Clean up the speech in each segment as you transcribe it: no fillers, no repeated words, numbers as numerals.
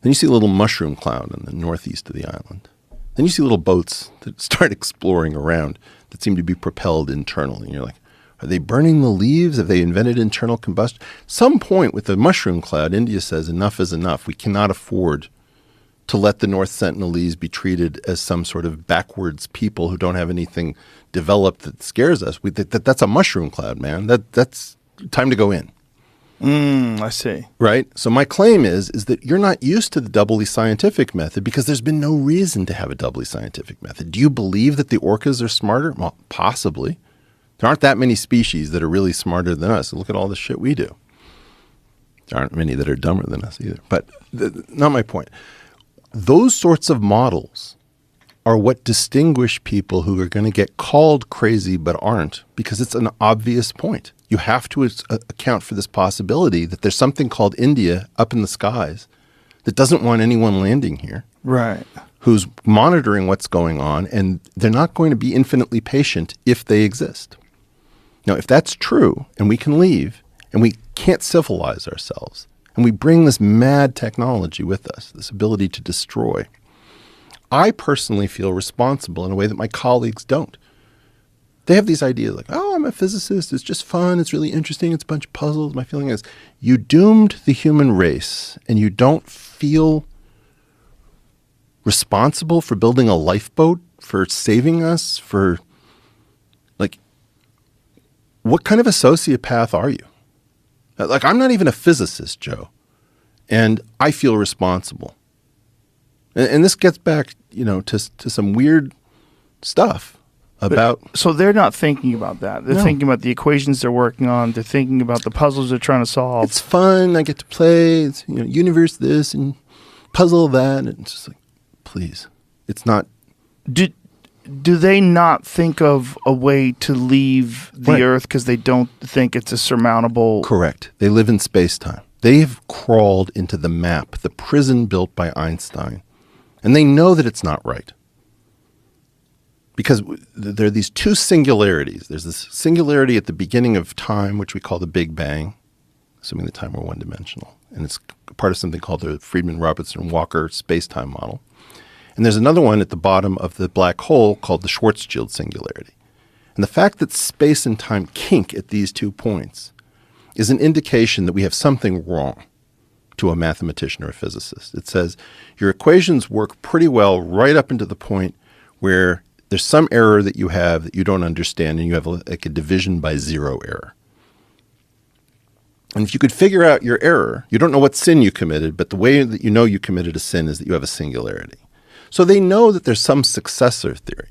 Then you see a little mushroom cloud in the northeast of the island. Then you see little boats that start exploring around that seem to be propelled internally. And you're like, are they burning the leaves? Have they invented internal combustion? Some point with the mushroom cloud, India says enough is enough. We cannot afford to let the North Sentinelese be treated as some sort of backwards people who don't have anything developed that scares us. That's a mushroom cloud, man. That's time to go in. I see. Right? So my claim is that you're not used to the doubly scientific method because there's been no reason to have a doubly scientific method. Do you believe that the orcas are smarter? Well, possibly. There aren't that many species that are really smarter than us. Look at all the shit we do. There aren't many that are dumber than us either. But not my point. Those sorts of models are what distinguish people who are going to get called crazy but aren't, because it's an obvious point. You have to account for this possibility that there's something called India up in the skies that doesn't want anyone landing here. Right. Who's monitoring what's going on, and they're not going to be infinitely patient if they exist. Now, if that's true, and we can leave, and we can't civilize ourselves, and we bring this mad technology with us, this ability to destroy, I personally feel responsible in a way that my colleagues don't. They have these ideas like, oh, I'm a physicist, it's just fun, it's really interesting, it's a bunch of puzzles. My feeling is, you doomed the human race, and you don't feel responsible for building a lifeboat, for saving us, for, like, what kind of a sociopath are you? Like, I'm not even a physicist, Joe, and I feel responsible. And this gets back, to some weird stuff about. So they're not thinking about that. They're thinking about the equations they're working on. They're thinking about the puzzles they're trying to solve. It's fun. I get to play. It's, universe this and puzzle that. And it's just like, please, it's not. Do they not think of a way to leave the Earth because they don't think it's a surmountable? Correct. They live in space-time. They've crawled into the map, the prison built by Einstein. And they know that it's not right. Because there are these two singularities. There's this singularity at the beginning of time, which we call the Big Bang, assuming the time we're one-dimensional. And it's part of something called the Friedman-Robertson-Walker space-time model. And there's another one at the bottom of the black hole called the Schwarzschild singularity. And the fact that space and time kink at these 2 points is an indication that we have something wrong to a mathematician or a physicist. It says your equations work pretty well right up into the point where there's some error that you have that you don't understand, and you have like a division by zero error. And if you could figure out your error, you don't know what sin you committed, but the way that you know you committed a sin is that you have a singularity. So they know that there's some successor theory.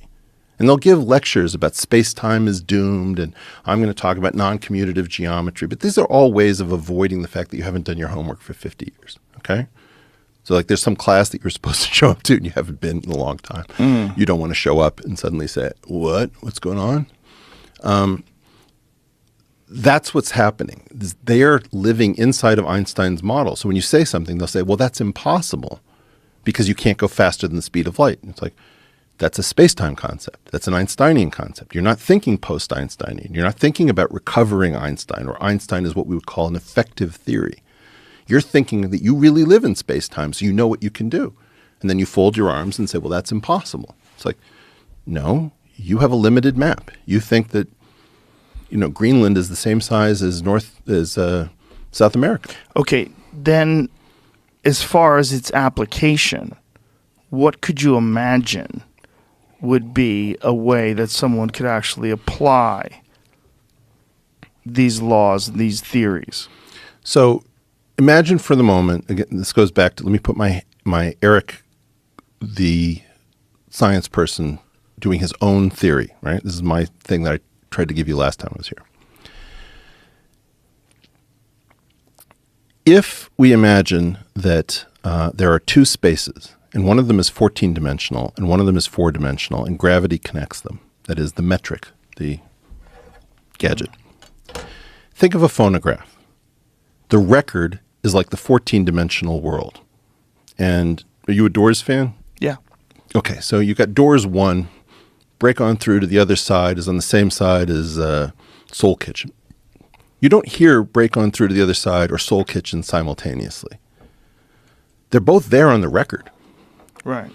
And they'll give lectures about space-time is doomed, and I'm going to talk about non-commutative geometry. But these are all ways of avoiding the fact that you haven't done your homework for 50 years, okay? So like there's some class that you're supposed to show up to and you haven't been in a long time. You don't want to show up and suddenly say, what? What's going on? That's what's happening. They're living inside of Einstein's model. So when you say something, they'll say, well, that's impossible because you can't go faster than the speed of light. And it's like, that's a space-time concept. That's an Einsteinian concept. You're not thinking post-Einsteinian. You're not thinking about recovering Einstein, or Einstein is what we would call an effective theory. You're thinking that you really live in space-time, so you know what you can do. And then you fold your arms and say, well, that's impossible. It's like, no, you have a limited map. You think that, Greenland is the same size as South America. Okay, then as far as its application, what could you imagine would be a way that someone could actually apply these laws, these theories? So imagine for the moment, again, this goes back to, let me put my Eric, the science person, doing his own theory, right? This is my thing that I tried to give you last time I was here. If we imagine that there are two spaces, and one of them is 14-dimensional, and one of them is 4-dimensional, and gravity connects them. That is the metric, the gadget. Think of a phonograph. The record is like the 14-dimensional world. And are you a Doors fan? Yeah. Okay, so you got Doors 1, Break On Through to the Other Side is on the same side as Soul Kitchen. You don't hear Break On Through to the Other Side or Soul Kitchen simultaneously. They're both there on the record. Right.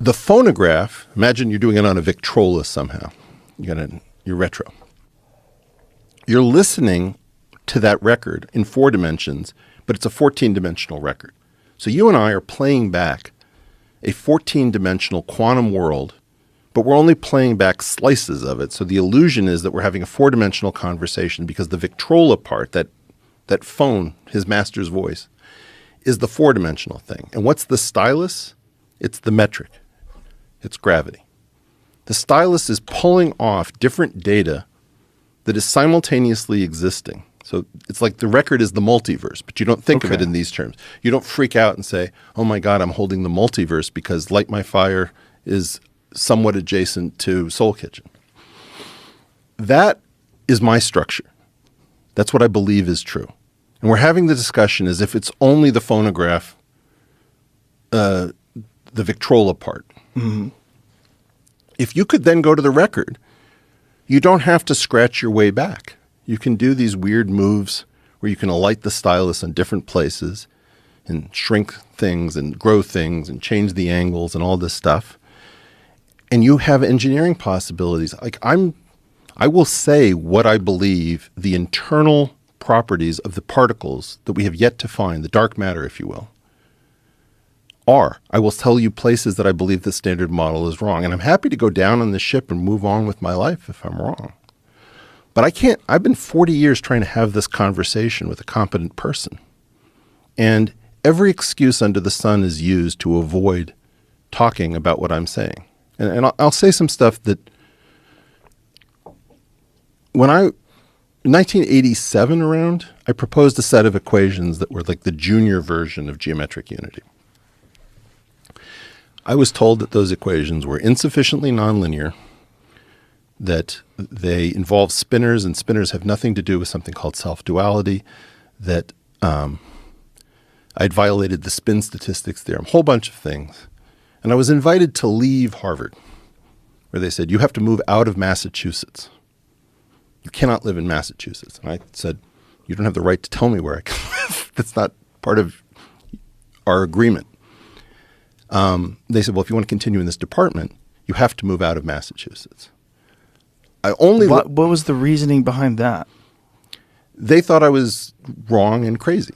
The phonograph, imagine you're doing it on a Victrola somehow. Your retro. You're listening to that record in 4 dimensions, but it's a 14-dimensional record. So you and I are playing back a 14-dimensional quantum world, but we're only playing back slices of it. So the illusion is that we're having a 4-dimensional conversation because the Victrola part, that phone, his master's voice, is the 4-dimensional thing. And what's the stylus? It's the metric. It's gravity. The stylus is pulling off different data that is simultaneously existing. So it's like the record is the multiverse, but you don't think of it in these terms. You don't freak out and say, oh my God, I'm holding the multiverse because Light My Fire is somewhat adjacent to Soul Kitchen. That is my structure. That's what I believe is true. And we're having the discussion as if it's only the phonograph, the Victrola part. Mm-hmm. If you could then go to the record, you don't have to scratch your way back. You can do these weird moves where you can alight the stylus on different places and shrink things and grow things and change the angles and all this stuff. And you have engineering possibilities. Like I will say what I believe the internal properties of the particles that we have yet to find, the dark matter, if you will, are. I will tell you places that I believe the standard model is wrong. And I'm happy to go down on the ship and move on with my life if I'm wrong. But I can't. I've been 40 years trying to have this conversation with a competent person. And every excuse under the sun is used to avoid talking about what I'm saying. And I'll say some stuff that in 1987 around, I proposed a set of equations that were like the junior version of geometric unity. I was told that those equations were insufficiently nonlinear, that they involve spinors, and spinors have nothing to do with something called self-duality, that I'd violated the spin statistics theorem, a whole bunch of things. And I was invited to leave Harvard, where they said, you have to move out of Massachusetts. You cannot live in Massachusetts. And I said, you don't have the right to tell me where I can live. That's not part of our agreement. They said, well, if you want to continue in this department, you have to move out of Massachusetts. What was the reasoning behind that? They thought I was wrong and crazy.